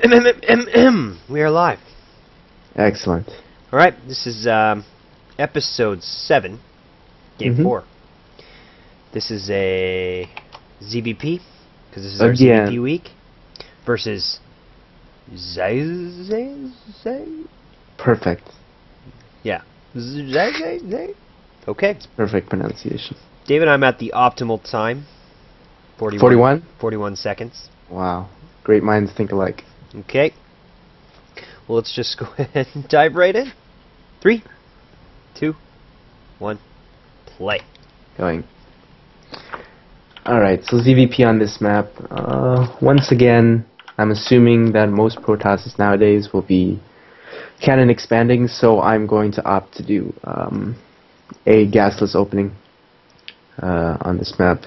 We are live. Excellent. Alright, this is episode 7, game 4. This is a ZvP, because this is our ZvP week, versus Xazae? Perfect. Yeah. Xazae? Okay. It's perfect pronunciation. David, I'm at the optimal time. 41? 41 seconds. Wow. Great minds think alike. Okay. Well, let's just go ahead and dive right in. 3, 2, 1, play. Going. Alright, so ZvP on this map. Once again, I'm assuming that most Protosses nowadays will be cannon expanding, so I'm going to opt to do a gasless opening on this map.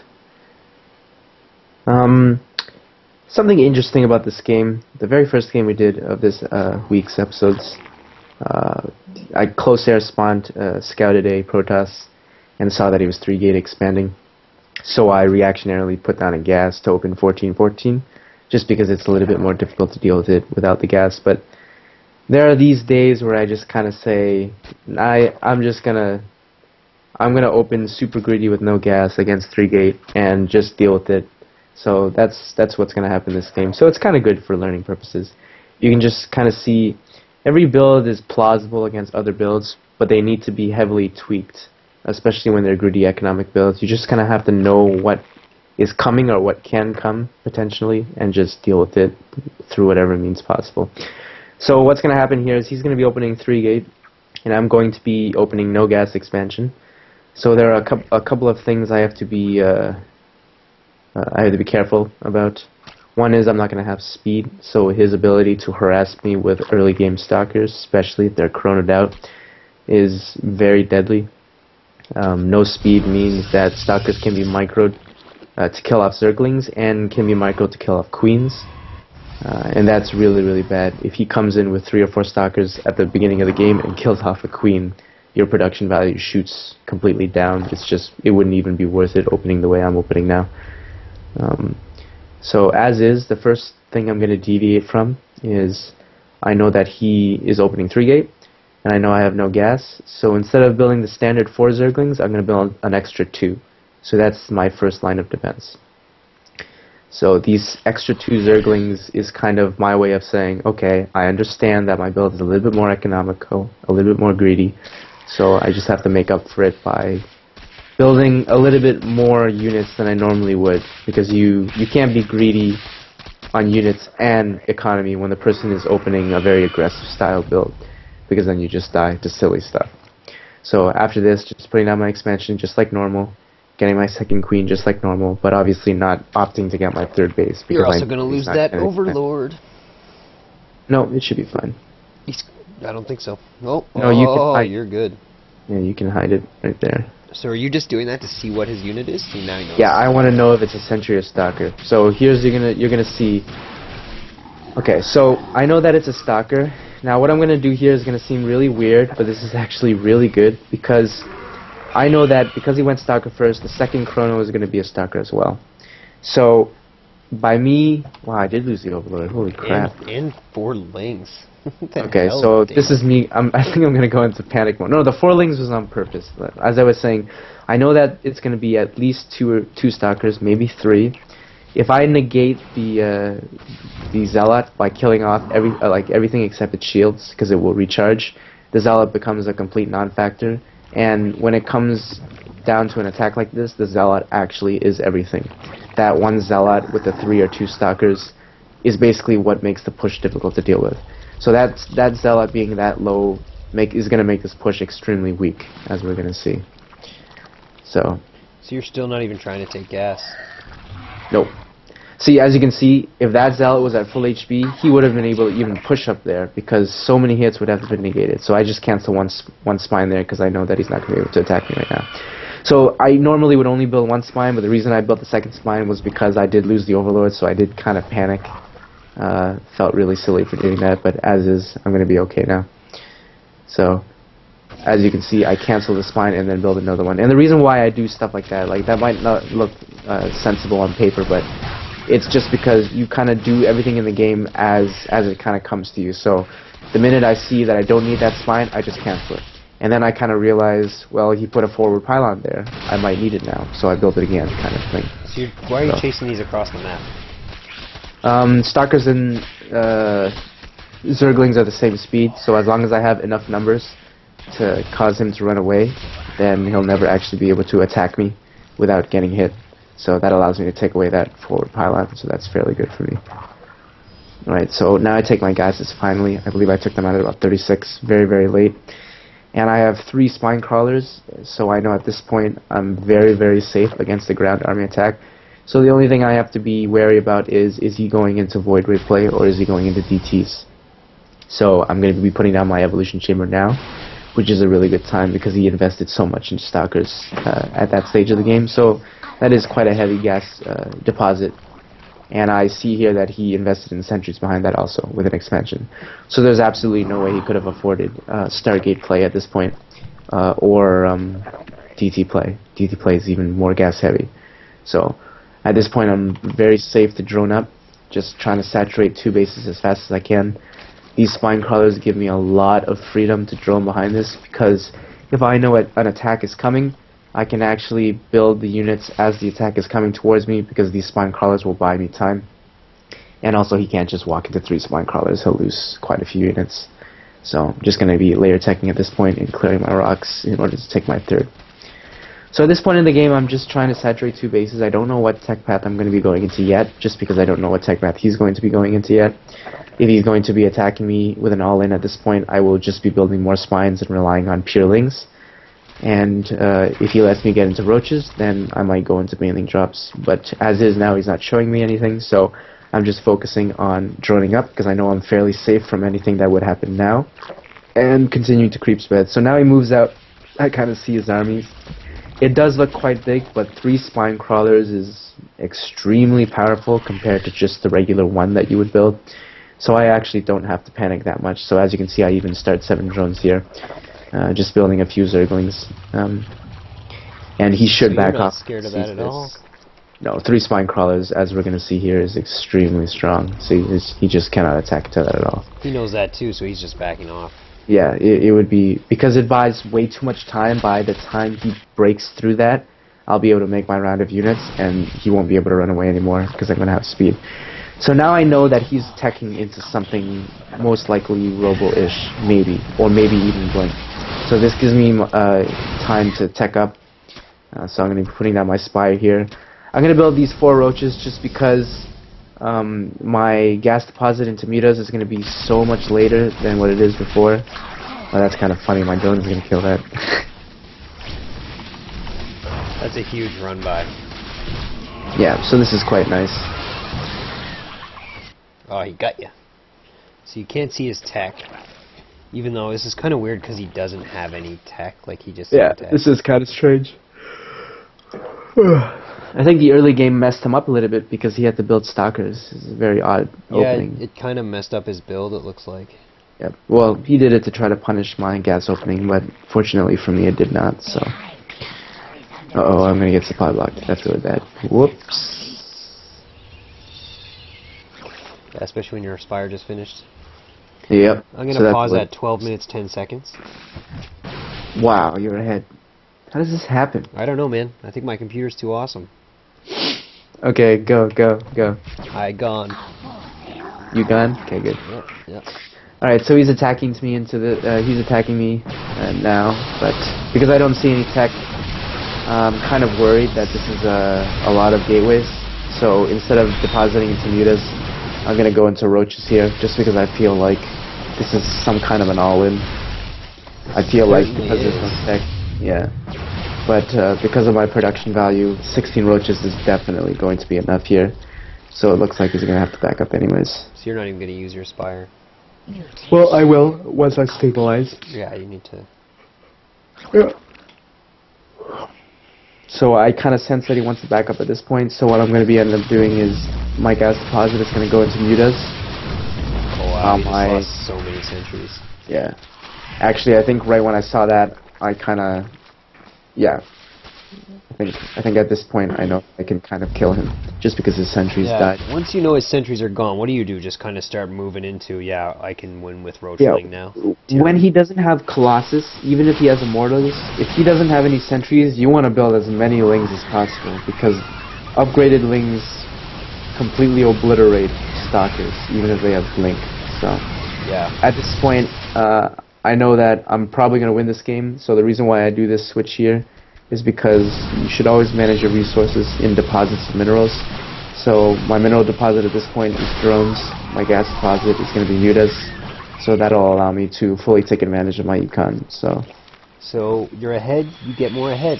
Something interesting about this game, the very first game we did of this week's episodes, I close air spawned, scouted a Protoss, and saw that he was 3-gate expanding. So I reactionarily put down a gas to open 14-14, just because it's a little bit more difficult to deal with it without the gas. But there are these days where I just kind of say, I'm gonna open super greedy with no gas against 3-gate and just deal with it. So that's what's going to happen in this game. So it's kind of good for learning purposes. You can just kind of see every build is plausible against other builds, but they need to be heavily tweaked, especially when they're greedy economic builds. You just kind of have to know what is coming or what can come potentially and just deal with it through whatever means possible. So what's going to happen here is he's going to be opening 3-gate, and I'm going to be opening no gas expansion. So there are a couple of things I have to be careful about. One is I'm not going to have speed, so his ability to harass me with early game stalkers, especially if they're chronoed out, is very deadly. No speed means that stalkers can be microed to kill off zerglings and can be microed to kill off queens. And that's really, really bad. If he comes in with 3 or 4 stalkers at the beginning of the game and kills off a queen, your production value shoots completely down. It wouldn't even be worth it opening the way I'm opening now. So as is, the first thing I'm going to deviate from is I know that he is opening 3-gate, and I know I have no gas, so instead of building the standard 4 zerglings, I'm going to build an extra 2. So that's my first line of defense. So these extra 2 zerglings is kind of my way of saying, okay, I understand that my build is a little bit more economical, a little bit more greedy, so I just have to make up for it by building a little bit more units than I normally would, because you can't be greedy on units and economy when the person is opening a very aggressive style build, because then you just die to silly stuff. So after this, just putting down my expansion just like normal, getting my second queen just like normal, but obviously not opting to get my 3rd base. Because you're also going to lose that Overlord. No, it should be fine. I don't think so. Oh, no, you can hide. You're good. Yeah, you can hide it right there. So are you just doing that to see what his unit is? So now you know. Yeah, I want to know if it's a sentry or stalker. So here's you're gonna see. Okay, so I know that it's a stalker. Now what I'm gonna do here is gonna seem really weird, but this is actually really good because I know that because he went stalker first, the second chrono is gonna be a stalker as well. So by me, wow, I did lose the Overlord. Holy crap! And 4 lings. Okay, so this is me. I think I'm going to go into panic mode. No, the 4 lings was on purpose. But as I was saying, I know that it's going to be at least 2 stalkers, maybe 3. If I negate the zealot by killing off everything except its shields, because it will recharge, the zealot becomes a complete non-factor. And when it comes down to an attack like this, the zealot actually is everything. That one zealot with the 3 or 2 stalkers is basically what makes the push difficult to deal with. So that zealot being that low is going to make this push extremely weak, as we're going to see. So you're still not even trying to take gas? Nope. See, as you can see, if that zealot was at full HP, he would have been able to even push up there, because so many hits would have been negated. So I just cancel one spine there, because I know that he's not going to be able to attack me right now. So I normally would only build 1 spine, but the reason I built the 2nd spine was because I did lose the Overlord, so I did kind of panic. Felt really silly for doing that, but as is, I'm going to be okay now. So, as you can see, I cancel the spine and then build another one. And the reason why I do stuff like that might not look sensible on paper, but It's just because you kind of do everything in the game as it kind of comes to you. So the minute I see that I don't need that spine, I just cancel it. And then I kind of realize, well, he put a forward pylon there. I might need it now, so I build it again, kind of thing. So why are you chasing these across the map? Stalkers and Zerglings are the same speed, so as long as I have enough numbers to cause him to run away, then he'll never actually be able to attack me without getting hit. So that allows me to take away that forward pylon, so that's fairly good for me. Alright, so now I take my gases finally. I believe I took them out at about 36, very, very late. And I have 3 spine crawlers, so I know at this point I'm very, very safe against the ground army attack. So the only thing I have to be wary about is he going into Void Ray play or is he going into DTs? So I'm going to be putting down my Evolution Chamber now, which is a really good time because he invested so much in Stalkers at that stage of the game. So that is quite a heavy gas deposit. And I see here that he invested in sentries behind that also with an expansion. So there's absolutely no way he could have afforded Stargate play at this point, or DT play. DT play is even more gas heavy. So at this point I'm very safe to drone up, just trying to saturate 2 bases as fast as I can. These spine crawlers give me a lot of freedom to drone behind this, because if I know an attack is coming, I can actually build the units as the attack is coming towards me, because these spine crawlers will buy me time. And also he can't just walk into 3 spine crawlers, he'll lose quite a few units. So I'm just going to be layer teching at this point and clearing my rocks in order to take my 3rd. So at this point in the game I'm just trying to saturate 2 bases. I don't know what tech path I'm going to be going into yet, just because I don't know what tech path he's going to be going into yet. If he's going to be attacking me with an all-in at this point, I will just be building more spines and relying on purelings. And if he lets me get into roaches, then I might go into mailing drops. But as is now, he's not showing me anything, so I'm just focusing on droning up, because I know I'm fairly safe from anything that would happen now, and continuing to creep spread. So now he moves out. I kind of see his armies. It does look quite big, but 3 spine crawlers is extremely powerful compared to just the regular 1 that you would build. So I actually don't have to panic that much. So as you can see, I even start 7 drones here. Just building a few Zerglings, and he should back off. You're not scared of that at all? No, 3 spine crawlers, as we're going to see here, is extremely strong. See, he just cannot attack to that at all. He knows that too, so he's just backing off. Yeah, it would be, because it buys way too much time. By the time he breaks through that, I'll be able to make my round of units, and he won't be able to run away anymore, because I'm going to have speed. So now I know that he's teching into something most likely Robo-ish, maybe, or maybe even Blink. So this gives me time to tech up. So I'm going to be putting down my Spire here. I'm going to build these 4 roaches just because my gas deposit into Mutas is going to be so much later than what it is before. Well, that's kind of funny. My drone is going to kill that. That's a huge run by. Yeah, so this is quite nice. Oh, he got you. So you can't see his tech. Even though this is kind of weird because he doesn't have any tech, like he just... Yeah, this is kind of strange. I think the early game messed him up a little bit because he had to build Stalkers. It's a very odd opening. Yeah, it kind of messed up his build, it looks like. Yeah, well, he did it to try to punish my gas opening, but fortunately for me it did not, so... Uh-oh, I'm gonna get supply blocked. That's really bad. Whoops. Yeah, especially when your Spire just finished. Yep. I'm going to pause at 12 minutes, 10 seconds. Wow, you're ahead. How does this happen? I don't know, man. I think my computer's too awesome. Okay, go. I gone. You gone? Okay, good. Yep. Alright, so he's attacking me into the... he's attacking me now, but because I don't see any tech, I'm kind of worried that this is a lot of gateways. So instead of depositing into Mutas, I'm going to go into roaches here, just because I feel like this is some kind of an all-in. I feel like because there's no tech, yeah. But because of my production value, 16 roaches is definitely going to be enough here. So it looks like he's going to have to back up anyways. So you're not even going to use your Spire? Well, I will, once I stabilize. Yeah, you need to... Yeah. So I kind of sense that he wants to back up at this point, so what I'm going to be end up doing is my gas deposit is going to go into Mutas. Oh wow, you just lost so many sentries. Yeah. Actually, I think right when I saw that, I kind of... Yeah. I think at this point I know I can kind of kill him just because his sentries died. Once you know his sentries are gone, what do you do? Just kind of start moving into, I can win with Roachling now. When he doesn't have Colossus, even if he has Immortals, if he doesn't have any sentries, you want to build as many Lings as possible because upgraded Lings completely obliterate Stalkers, even if they have Blink. So at this point, I know that I'm probably going to win this game, so the reason why I do this switch here is because you should always manage your resources in deposits of minerals. So my mineral deposit at this point is drones, my gas deposit is going to be mutas, so that'll allow me to fully take advantage of my econ. So you're ahead, you get more ahead.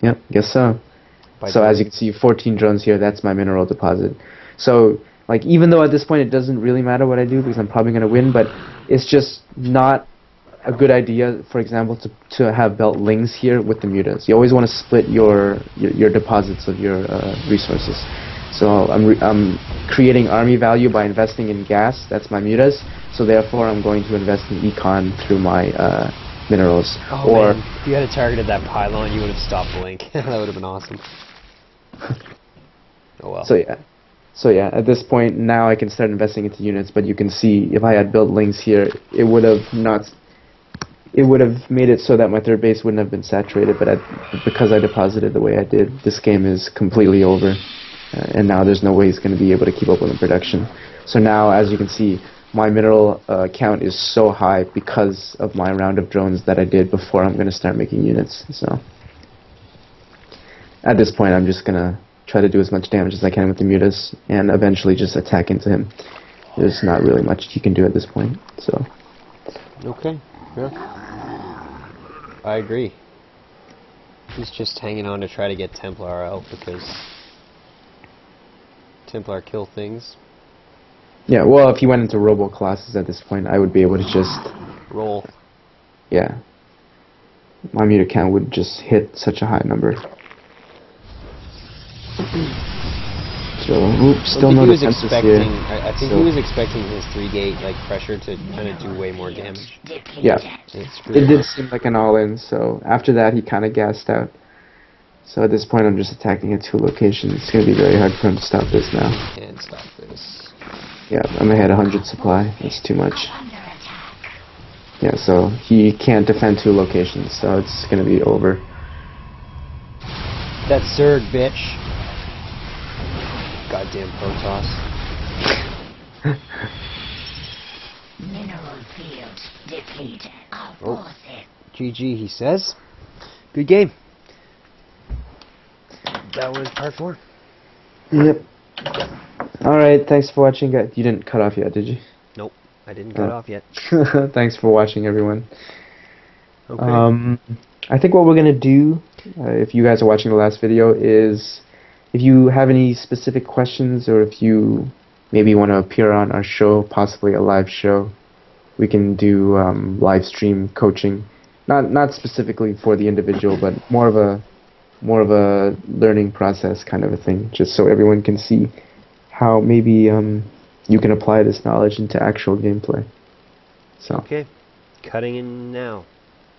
Yep, guess so. So as you can see, 14 drones here, that's my mineral deposit. So like even though at this point it doesn't really matter what I do because I'm probably going to win, but it's just not a good idea, for example, to have belt Lings here with the mutas. You always want to split your deposits of your resources. So I'm creating army value by investing in gas. That's my mutas. So therefore, I'm going to invest in econ through my minerals. Oh, man. If you had targeted that pylon, you would have stopped Blink. That would have been awesome. Oh well. So yeah, at this point now I can start investing into units. But you can see if I had built Lings here, it would have made it so that my third base wouldn't have been saturated, but because I deposited the way I did, this game is completely over, and now there's no way he's going to be able to keep up with the production. So now, as you can see, my mineral count is so high because of my round of drones that I did before I'm going to start making units. So at this point, I'm just going to try to do as much damage as I can with the mutas, and eventually just attack into him. There's not really much you can do at this point. So. Okay. Yeah. I agree. He's just hanging on to try to get Templar out because Templar kill things. Yeah, well, if he went into Robo Colossus at this point, I would be able to just roll. Yeah. My muta count would just hit such a high number. So, oops, still no defenses here. I think he was expecting his 3-gate pressure to kind of do way more damage. Yeah, it did seem like an all-in, so after that he kind of gassed out. So at this point I'm just attacking at 2 locations. It's going to be very hard for him to stop this now. And stop this. Yeah, I'm ahead 100 supply. That's too much. Yeah, so he can't defend 2 locations, so it's going to be over. That's Zerg, bitch. Goddamn Protoss. Mineral field depleted. GG, he says. Good game. That was part 4. Yep. Alright, thanks for watching, guys. You didn't cut off yet, did you? Nope, I didn't cut off yet. Thanks for watching, everyone. Okay. I think what we're going to do, if you guys are watching the last video, is if you have any specific questions or if you maybe want to appear on our show, possibly a live show, we can do live stream coaching. Not specifically for the individual, but more of a learning process kind of a thing, just so everyone can see how maybe you can apply this knowledge into actual gameplay. So. Okay, cutting in now.